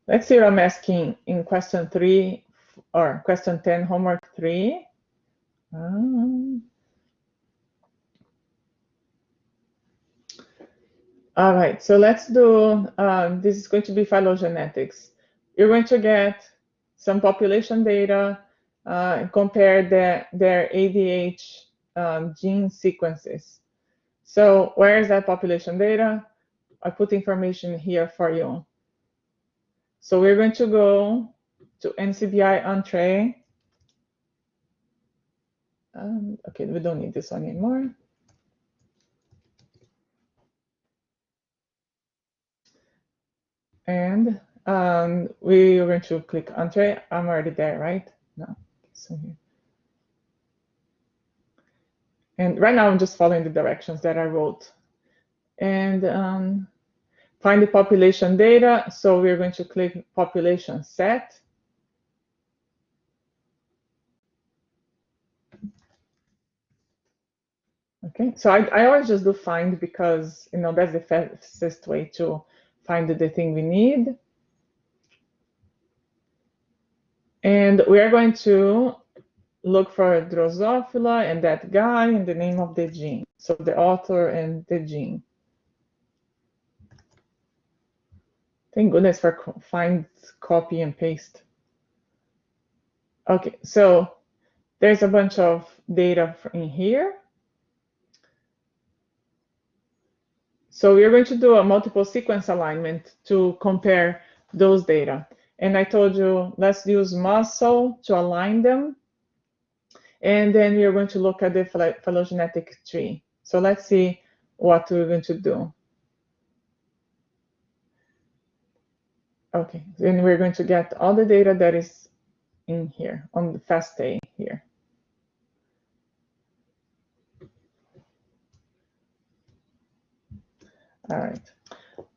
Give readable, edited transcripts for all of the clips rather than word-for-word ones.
Let's see what I'm asking in question 3 or question 10, homework 3. All right, so let's do, this is going to be phylogenetics. You're going to get some population data and compare their ADH gene sequences. So where is that population data? I put information here for you. So we're going to go to NCBI Entree. Okay, we don't need this one anymore. And we're going to click Entree. I'm already there, right? No, so here. And right now I'm just following the directions that I wrote. And find the population data. So we're going to click population set. Okay, so I always just do find because, you know, that's the fastest way to find the thing we need. And we are going to look for Drosophila and that guy and the name of the gene. So the author and the gene. Thank goodness for find, copy, and paste. Okay, so there's a bunch of data in here. So we're going to do a multiple sequence alignment to compare those data. And I told you, let's use muscle to align them. And then we're going to look at the phylogenetic tree. So let's see what we're going to do. Okay, and we're going to get all the data that is in here on the FASTA here. All right.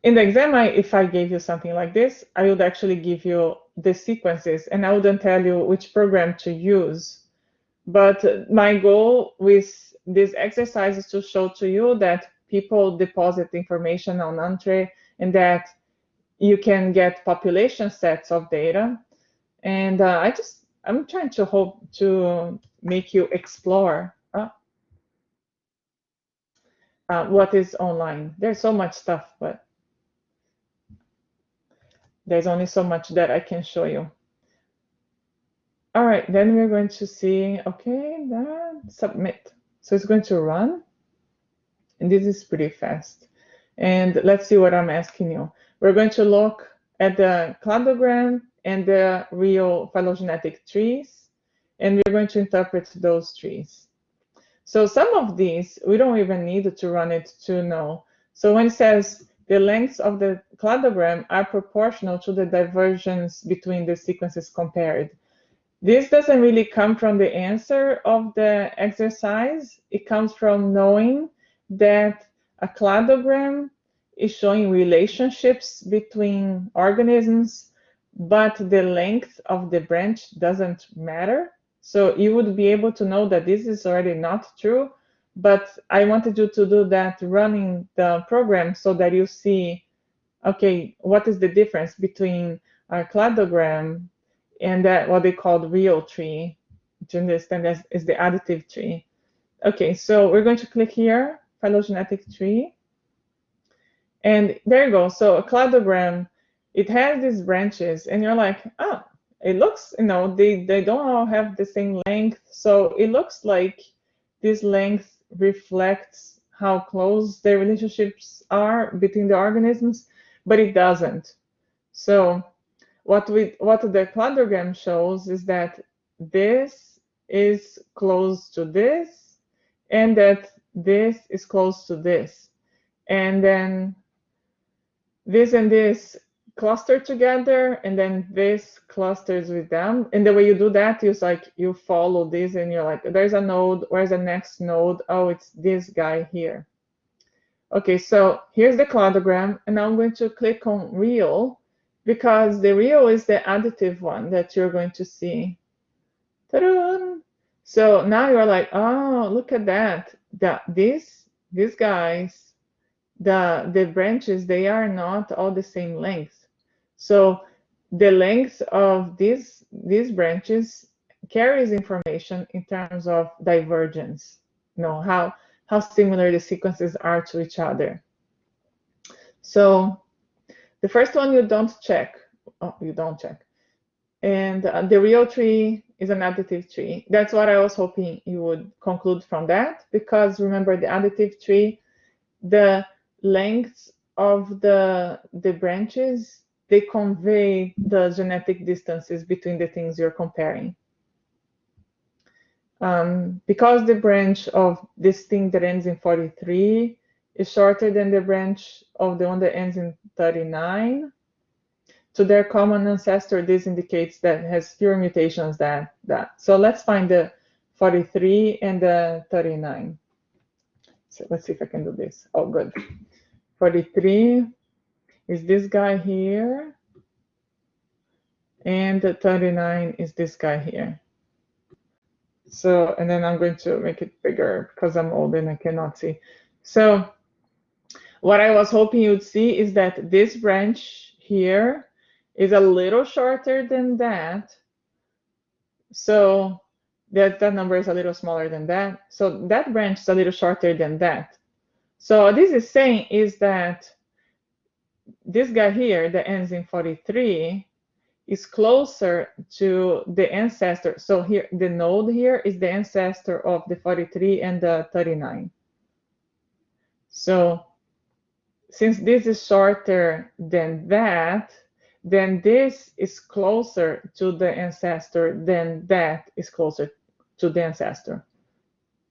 In the exam, if I gave you something like this, I would actually give you the sequences and I wouldn't tell you which program to use. But my goal with this exercise is to show to you that people deposit information on Entree and that you can get population sets of data. And I'm trying to hope to make you explore what is online. There's so much stuff, but there's only so much that I can show you. All right, then we're going to see, okay, then submit. So it's going to run, and this is pretty fast. And let's see what I'm asking you. We're going to look at the cladogram and the real phylogenetic trees, and we're going to interpret those trees. So some of these, we don't even need to run it to know. So when it says the lengths of the cladogram are proportional to the divergence between the sequences compared, this doesn't really come from the answer of the exercise. It comes from knowing that a cladogram is showing relationships between organisms, but the length of the branch doesn't matter. So you would be able to know that this is already not true, but I wanted you to do that running the program so that you see, okay, what is the difference between our cladogram and that what they call the real tree, to understand that is the additive tree. Okay, so we're going to click here, phylogenetic tree. And there you go. So a cladogram, it has these branches, and you're like, oh, it looks, you know, they don't all have the same length. So it looks like this length reflects how close the relationships are between the organisms, but it doesn't. So what the cladogram shows is that this is close to this, and that this is close to this. And then this and this cluster together, and then this clusters with them. And the way you do that is like you follow this and you're like, there's a node, where's the next node? Oh, it's this guy here. Okay, so here's the cladogram, and now I'm going to click on real because the real is the additive one that you're going to see. Ta-da! So now you're like, oh, look at that. These guys, the branches, they are not all the same length. So the length of these branches carries information in terms of divergence, how similar the sequences are to each other. So the first one you don't check. Oh, you don't check. And the real tree is an additive tree. That's what I was hoping you would conclude from that, because remember, the additive tree, the lengths of the branches, they convey the genetic distances between the things you're comparing. Because the branch of this thing that ends in 43 is shorter than the branch of the one that ends in 39, to their common ancestor, this indicates that it has fewer mutations than that. So let's find the 43 and the 39. So let's see if I can do this. Oh, good. 43 is this guy here, and the 39 is this guy here. So, and then I'm going to make it bigger because I'm old and I cannot see. So what I was hoping you'd see is that this branch here is a little shorter than that. So that number is a little smaller than that. So that branch is a little shorter than that. So what this is saying is that this guy here that ends in 43 is closer to the ancestor. So here, the node here is the ancestor of the 43 and the 39. So since this is shorter than that, then this is closer to the ancestor than that is closer to the ancestor.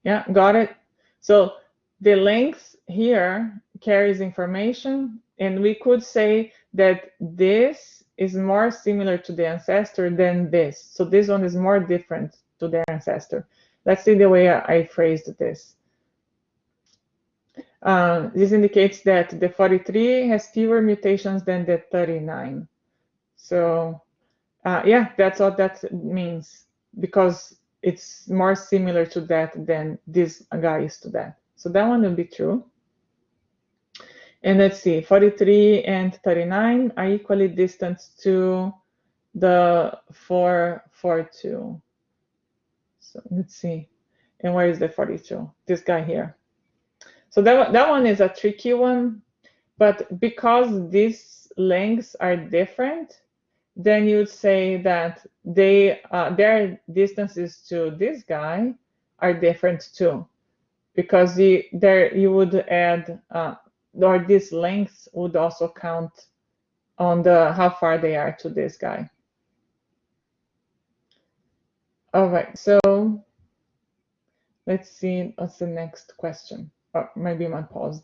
Yeah, got it? So the length here carries information, and we could say that this is more similar to the ancestor than this. So this one is more different to their ancestor. Let's see the way I phrased this. This indicates that the 43 has fewer mutations than the 39. So yeah, that's what that means, because it's more similar to that than this guy is to that. So that one will be true. And let's see, 43 and 39 are equally distant to the 442. So let's see. And where is the 42? This guy here. So that one is a tricky one, but because these lengths are different, then you would say that their distances to this guy are different too, because you would add, or this length would also count on how far they are to this guy. All right, so let's see what's the next question. Or maybe my pause.